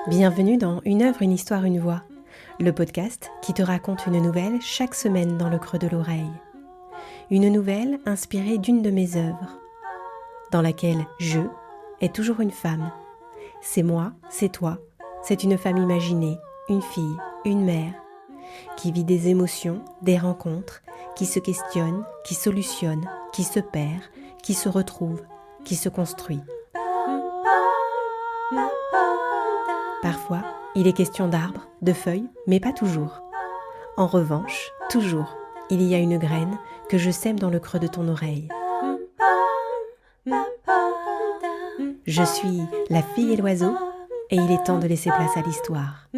Bienvenue dans Une œuvre, une histoire, une voix, le podcast qui te raconte une nouvelle chaque semaine dans le creux de l'oreille. Une nouvelle inspirée d'une de mes œuvres, dans laquelle je est toujours une femme. C'est moi, c'est toi, c'est une femme imaginée, une fille, une mère, qui vit des émotions, des rencontres, qui se questionne, qui solutionne, qui se perd, qui se retrouve, qui se construit. Parfois, il est question d'arbres, de feuilles, mais pas toujours. En revanche, toujours, il y a une graine que je sème dans le creux de ton oreille. Je suis la fille et l'oiseau, et il est temps de laisser place à l'histoire.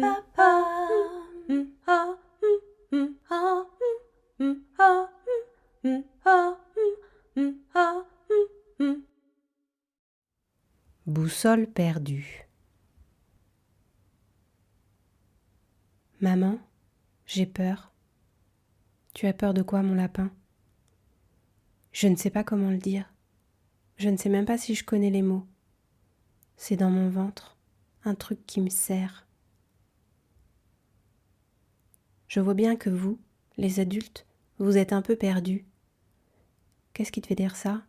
Boussole perdue. Maman, j'ai peur. Tu as peur de quoi, mon lapin ? Je ne sais pas comment le dire. Je ne sais même pas si je connais les mots. C'est dans mon ventre, un truc qui me serre. Je vois bien que vous, les adultes, vous êtes un peu perdus. Qu'est-ce qui te fait dire ça ?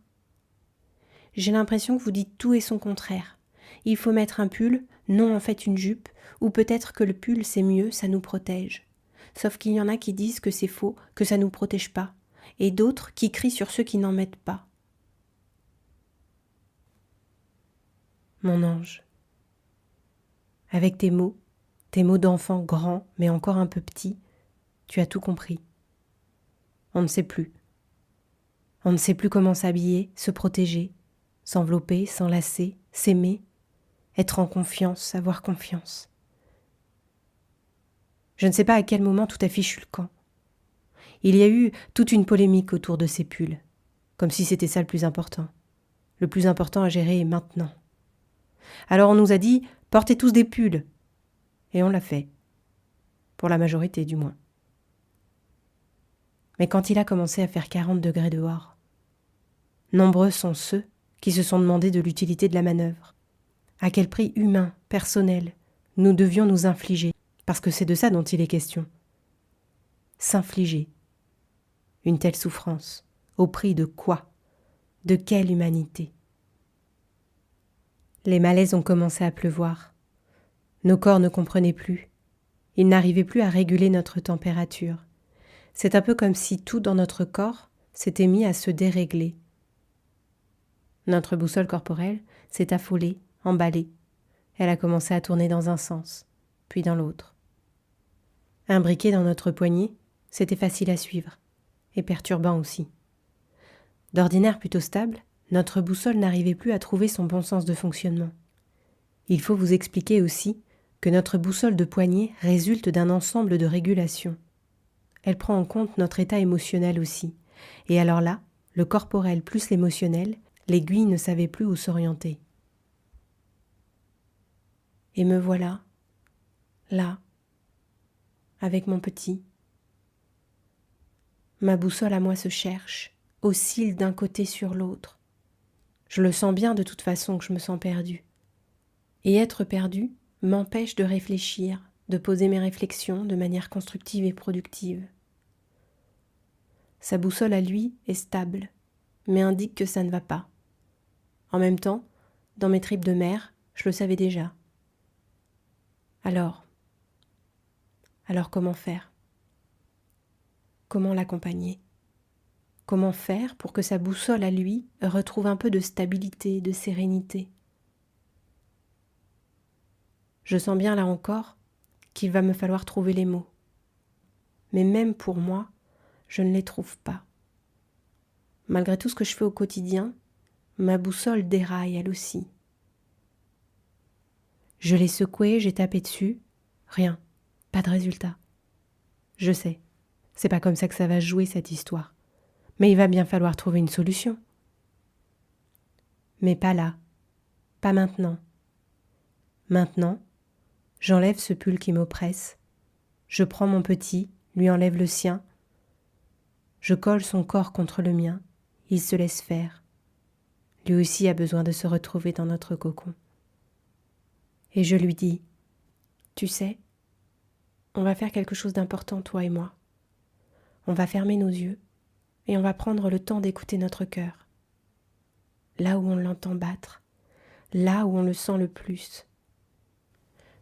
J'ai l'impression que vous dites tout et son contraire. Il faut mettre un pull, non en fait une jupe, ou peut-être que le pull c'est mieux, ça nous protège. Sauf qu'il y en a qui disent que c'est faux, que ça nous protège pas, et d'autres qui crient sur ceux qui n'en mettent pas. Mon ange, avec tes mots d'enfant grand mais encore un peu petit, tu as tout compris. On ne sait plus. On ne sait plus comment s'habiller, se protéger, s'envelopper, s'enlacer, s'aimer, être en confiance, avoir confiance. Je ne sais pas à quel moment tout a fichu le camp. Il y a eu toute une polémique autour de ces pulls, comme si c'était ça le plus important. Le plus important à gérer est maintenant. Alors on nous a dit « portez tous des pulls ». Et on l'a fait. Pour la majorité du moins. Mais quand il a commencé à faire 40 degrés dehors, nombreux sont ceux qui se sont demandé de l'utilité de la manœuvre. À quel prix humain, personnel, nous devions nous infliger, parce que c'est de ça dont il est question. S'infliger une telle souffrance, au prix de quoi ? De quelle humanité ? Les malaises ont commencé à pleuvoir. Nos corps ne comprenaient plus. Ils n'arrivaient plus à réguler notre température. C'est un peu comme si tout dans notre corps s'était mis à se dérégler. Notre boussole corporelle s'est affolée, emballée. Elle a commencé à tourner dans un sens, puis dans l'autre. Un briquet dans notre poignet, c'était facile à suivre, et perturbant aussi. D'ordinaire plutôt stable, notre boussole n'arrivait plus à trouver son bon sens de fonctionnement. Il faut vous expliquer aussi que notre boussole de poignet résulte d'un ensemble de régulations. Elle prend en compte notre état émotionnel aussi, et alors là, le corporel plus l'émotionnel, l'aiguille ne savait plus où s'orienter. Et me voilà, là, avec mon petit. Ma boussole à moi se cherche, oscille d'un côté sur l'autre. Je le sens bien de toute façon que je me sens perdue. Et être perdue m'empêche de réfléchir, de poser mes réflexions de manière constructive et productive. Sa boussole à lui est stable, mais indique que ça ne va pas. En même temps, dans mes tripes de mère, je le savais déjà. Alors comment faire ? Comment l'accompagner ? Comment faire pour que sa boussole à lui retrouve un peu de stabilité, de sérénité ? Je sens bien là encore qu'il va me falloir trouver les mots. Mais même pour moi, je ne les trouve pas. Malgré tout ce que je fais au quotidien, ma boussole déraille elle aussi. Je l'ai secouée, j'ai tapé dessus, rien, pas de résultat. Je sais, c'est pas comme ça que ça va jouer cette histoire. Mais il va bien falloir trouver une solution. Mais pas là, pas maintenant. Maintenant, j'enlève ce pull qui m'oppresse. Je prends mon petit, lui enlève le sien. Je colle son corps contre le mien. Il se laisse faire. Lui aussi a besoin de se retrouver dans notre cocon. Et je lui dis, tu sais, on va faire quelque chose d'important, toi et moi. On va fermer nos yeux et on va prendre le temps d'écouter notre cœur. Là où on l'entend battre, là où on le sent le plus.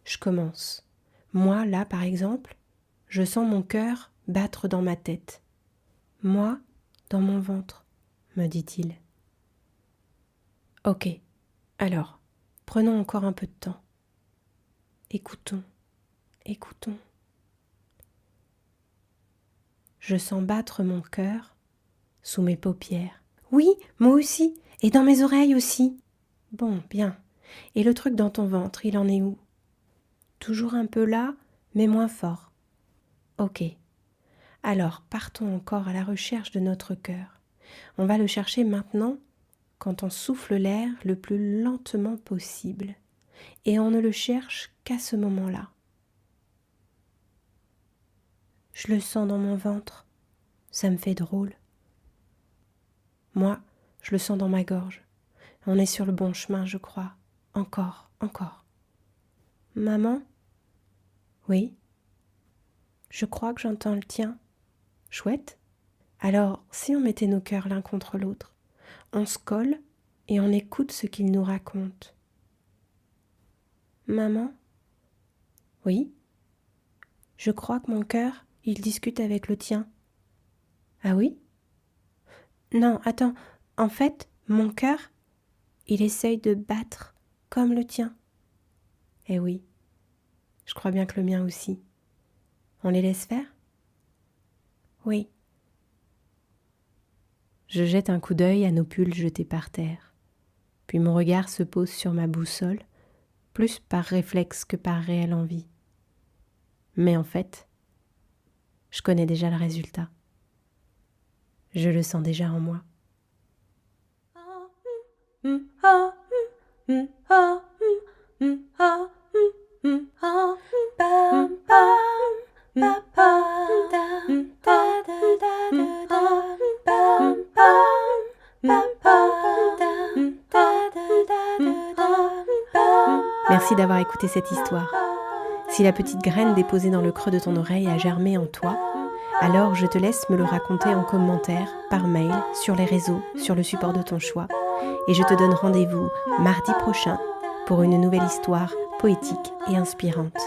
Je commence. Moi, là, par exemple, je sens mon cœur battre dans ma tête. Moi, dans mon ventre, me dit-il. Ok, alors, prenons encore un peu de temps. Écoutons, écoutons. Je sens battre mon cœur sous mes paupières. Oui, moi aussi, et dans mes oreilles aussi. Bon, bien. Et le truc dans ton ventre, il en est où? Toujours un peu là, mais moins fort. Ok. Alors, partons encore à la recherche de notre cœur. On va le chercher maintenant quand on souffle l'air le plus lentement possible. Et on ne le cherche qu'à ce moment-là. Je le sens dans mon ventre. Ça me fait drôle. Moi, je le sens dans ma gorge. On est sur le bon chemin, je crois. Encore, encore. Maman? Oui? Je crois que j'entends le tien. Chouette. Alors, si on mettait nos cœurs l'un contre l'autre, on se colle et on écoute ce qu'il nous raconte. Maman? Oui? Je crois que mon cœur, il discute avec le tien. Ah oui? Non, attends. En fait, mon cœur, il essaye de battre comme le tien. Eh oui, je crois bien que le mien aussi. On les laisse faire? Oui. Je jette un coup d'œil à nos pulls jetés par terre. Puis mon regard se pose sur ma boussole, plus par réflexe que par réelle envie. Mais en fait, je connais déjà le résultat. Je le sens déjà en moi. Merci d'avoir écouté cette histoire. Si la petite graine déposée dans le creux de ton oreille a germé en toi, alors je te laisse me le raconter en commentaire, par mail, sur les réseaux, sur le support de ton choix. Et je te donne rendez-vous mardi prochain pour une nouvelle histoire poétique et inspirante.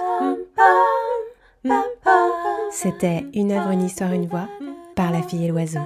C'était Une œuvre, une histoire, une voix par La Fille et l'Oiseau.